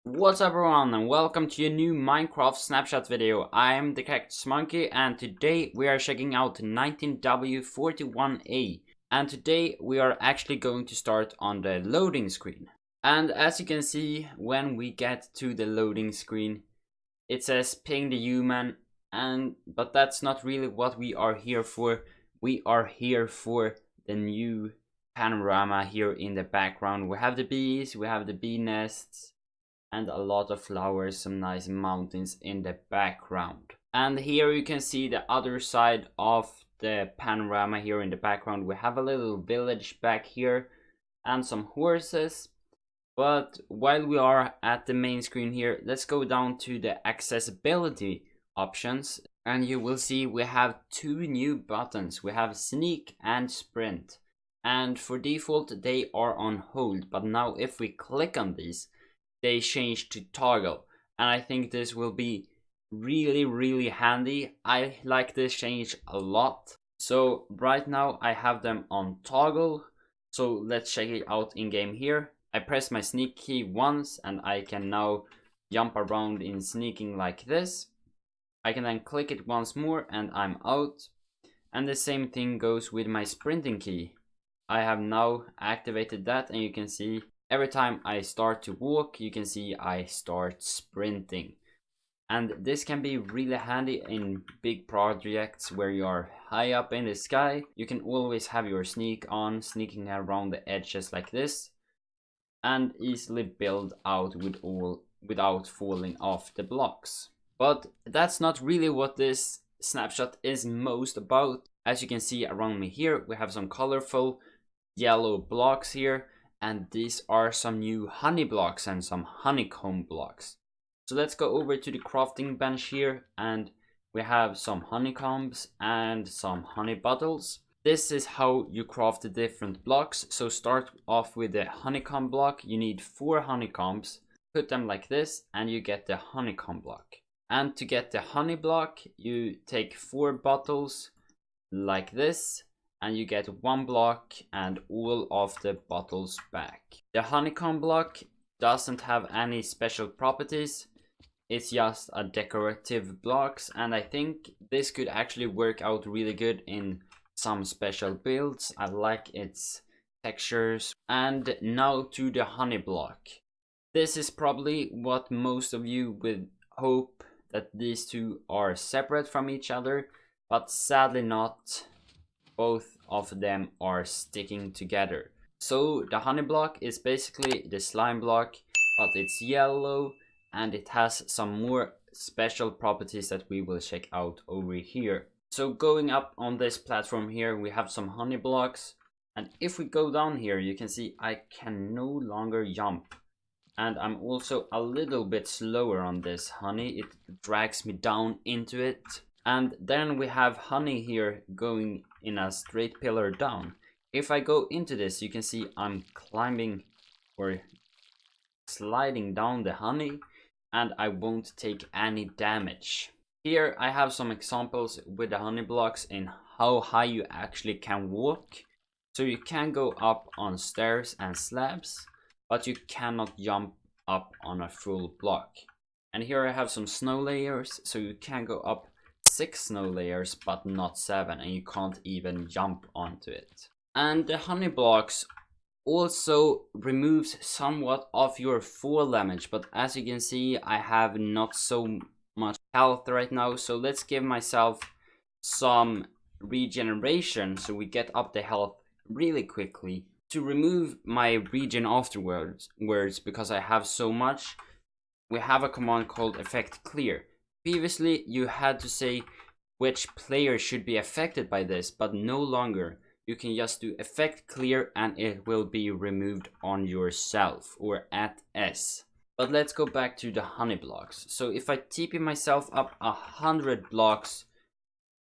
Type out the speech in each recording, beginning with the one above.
What's up everyone and welcome to a new Minecraft snapshot video. I am TheCactusMonkey and today we are checking out 19w41a, and today we are actually going to start on the loading screen. And as you can see, when we get to the loading screen it says ping the human, but that's not really what we are here for. We are here for the new panorama here in the background. We have the bees, we have the bee nests, and a lot of flowers, some nice mountains in the background. And here you can see the other side of the panorama here in the background. We have a little village back here and some horses. But while we are at the main screen here, let's go down to the accessibility options. And you will see we have two new buttons. We have sneak and sprint. And for default they are on hold. But now if we click on these, they change to toggle, and I think this will be really handy. I like this change a lot. So right now I have them on toggle, so let's check it out in game here. I press my sneak key once and I can now jump around in sneaking like this. I can then click it once more and I'm out, and the same thing goes with my sprinting key. I have now activated that, and you can see every time I start to walk, you can see I start sprinting. And this can be really handy in big projects where you are high up in the sky. You can always have your sneak on, sneaking around the edges like this, and easily build out without falling off the blocks. But that's not really what this snapshot is most about. As you can see around me here, we have some colorful yellow blocks here. And these are some new honey blocks and some honeycomb blocks. So let's go over to the crafting bench here, and we have some honeycombs and some honey bottles. This is how you craft the different blocks. So start off with the honeycomb block. You need 4 honeycombs. Put them like this and you get the honeycomb block. And to get the honey block, you take 4 bottles like this, and you get 1 block and all of the bottles back. The honeycomb block doesn't have any special properties. It's just a decorative blocks, and I think this could actually work out really good in some special builds. I like its textures. And now to the honey block. This is probably what most of you would hope, that these two are separate from each other, but sadly not. Both of them are sticking together. So the honey block is basically the slime block, but it's yellow and it has some more special properties that we will check out over here. So going up on this platform here, we have some honey blocks, and if we go down here, you can see I can no longer jump, and I'm also a little bit slower on this honey. It drags me down into it. And then we have honey here going in a straight pillar down. If I go into this, you can see I'm climbing or sliding down the honey, and I won't take any damage. Here I have some examples with the honey blocks in how high you actually can walk. So you can go up on stairs and slabs, but you cannot jump up on a full block. And here I have some snow layers, so you can go up 6 snow layers but not 7, and you can't even jump onto it. And the honey blocks also removes somewhat of your fall damage, but as you can see I have not so much health right now, so let's give myself some regeneration so we get up the health really quickly to remove my regen afterwards, because I have so much. We have a command called effect clear. Previously, you had to say which player should be affected by this, but no longer. You can just do effect clear and it will be removed on yourself, or at S. But let's go back to the honey blocks. So if I TP myself up 100 blocks,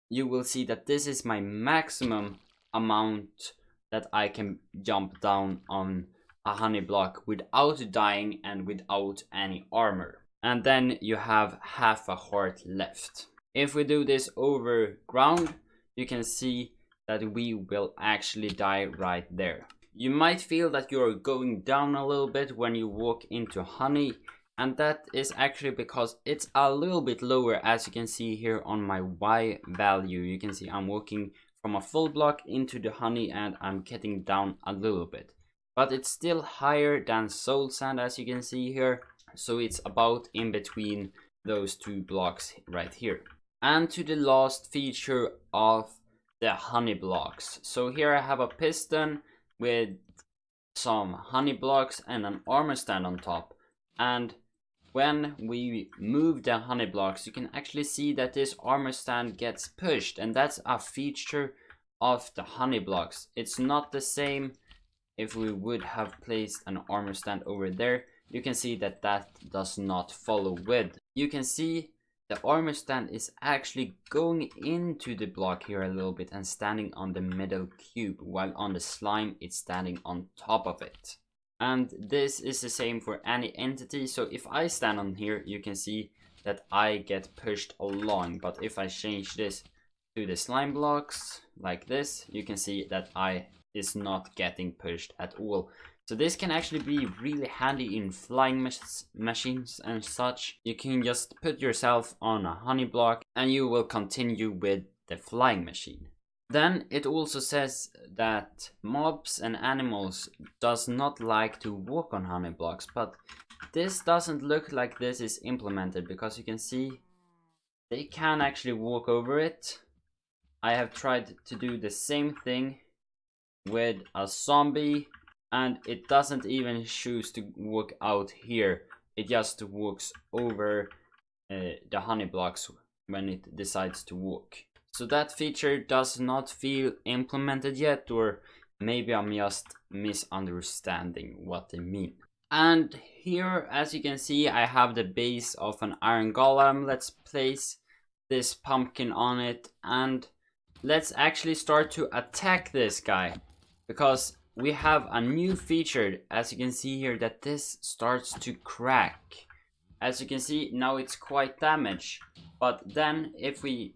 you will see that this is my maximum amount that I can jump down on a honey block without dying and without any armor. And then you have half a heart left. If we do this over ground, you can see that we will actually die right there. You might feel that you're going down a little bit when you walk into honey, And that is actually because it's a little bit lower, as you can see here on my Y value. You can see I'm walking from a full block into the honey and I'm getting down a little bit. But it's still higher than soul sand, as you can see here. So it's about in between those two blocks right here. And to the last feature of the honey blocks. So here I have a piston with some honey blocks and an armor stand on top. And when we move the honey blocks, you can actually see that this armor stand gets pushed, and that's a feature of the honey blocks. It's not the same if we would have placed an armor stand over there. You can see that that does not follow with. You can see the armor stand is actually going into the block here a little bit and standing on the middle cube, while on the slime it's standing on top of it. And this is the same for any entity. So if I stand on here, you can see that I get pushed along. But if I change this to the slime blocks like this, you can see that I is not getting pushed at all. So this can actually be really handy in flying machines and such. You can just put yourself on a honey block and you will continue with the flying machine. Then it also says that mobs and animals does not like to walk on honey blocks, but this doesn't look like this is implemented, because you can see they can actually walk over it. I have tried to do the same thing with a zombie, and it doesn't even choose to walk out here. It just walks over the honey blocks when it decides to walk. So that feature does not feel implemented yet, or maybe I'm just misunderstanding what they mean. And here, as you can see, I have the base of an iron golem. Let's place this pumpkin on it and let's actually start to attack this guy, because we have a new feature, as you can see here, that this starts to crack. As you can see, now it's quite damaged, but then if we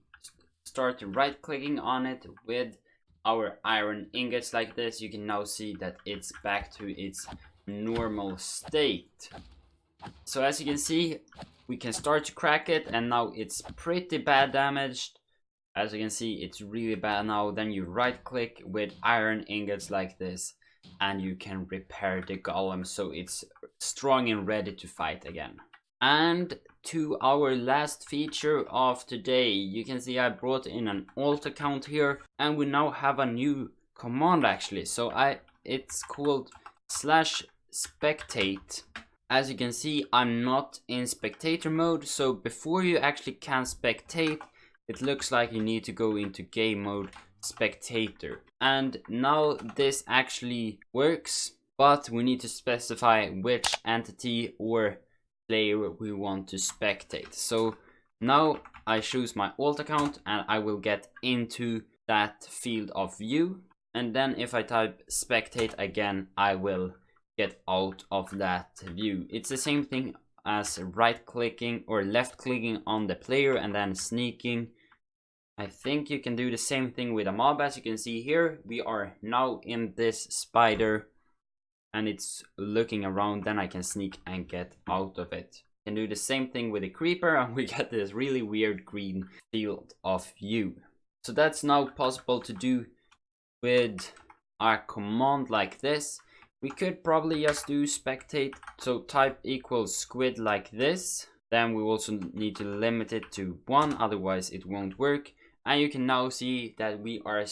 start right clicking on it with our iron ingots like this, you can now see that it's back to its normal state. So as you can see, we can start to crack it, and now it's pretty bad damaged. As you can see, it's really bad now. Then you right click with iron ingots like this and you can repair the golem so it's strong and ready to fight again. And to our last feature of today, you can see I brought in an alt account here, and we now have a new command actually. So it's called /spectate. As you can see, I'm not in spectator mode, so before you actually can spectate, it looks like you need to go into game mode spectator. And now this actually works, but we need to specify which entity or player we want to spectate. So now I choose my alt account and I will get into that field of view, and then if I type spectate again, I will get out of that view. It's the same thing as right clicking or left clicking on the player and then sneaking. I think you can do the same thing with a mob. As you can see here, we are now in this spider and it's looking around, then I can sneak and get out of it. You can do the same thing with a creeper and we get this really weird green field of view. So that's now possible to do with our command like this. We could probably just do spectate, so type equals squid like this. Then we also need to limit it to 1, otherwise it won't work. And you can now see that we are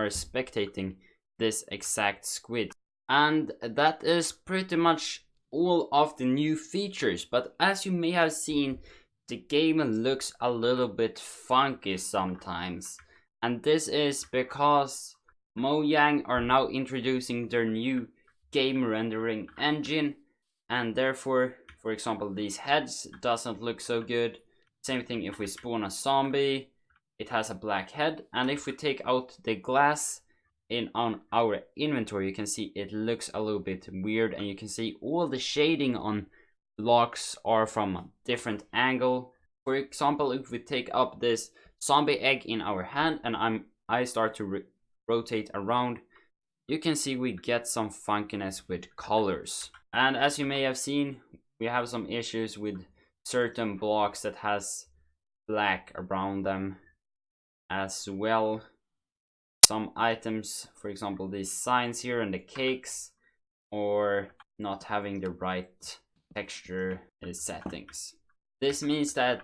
spectating this exact squid. And that is pretty much all of the new features. But as you may have seen, the game looks a little bit funky sometimes. And this is because Mojang are now introducing their new game rendering engine. And therefore, for example, these heads doesn't look so good. Same thing if we spawn a zombie, it has a black head, and if we take out the glass on our inventory, you can see it looks a little bit weird, and you can see all the shading on blocks are from a different angle. For example, if we take up this zombie egg in our hand and I start to rotate around, you can see we get some funkiness with colors. And as you may have seen, we have some issues with certain blocks that has black around them as well. Some items, for example these signs here and the cakes, or not having the right texture settings. This means that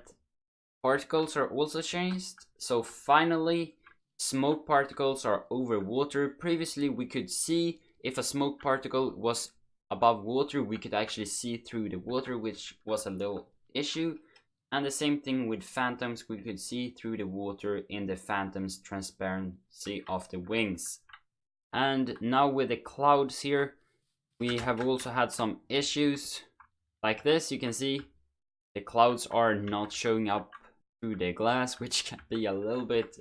particles are also changed. So finally, smoke particles are over water. Previously we could see if a smoke particle was above water, we could actually see through the water, which was a little issue. And the same thing with phantoms, we could see through the water in the phantom's transparency of the wings. And now with the clouds here, we have also had some issues. Like this, you can see the clouds are not showing up through the glass, which can be a little bit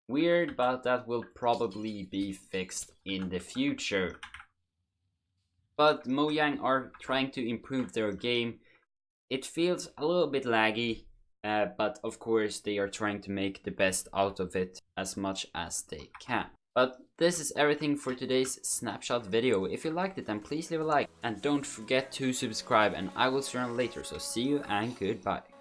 weird, but that will probably be fixed in the future. But Mojang are trying to improve their game. It feels a little bit laggy, but of course they are trying to make the best out of it as much as they can. But this is everything for today's snapshot video. If you liked it, then please leave a like and don't forget to subscribe, and I will see you later. So see you and goodbye.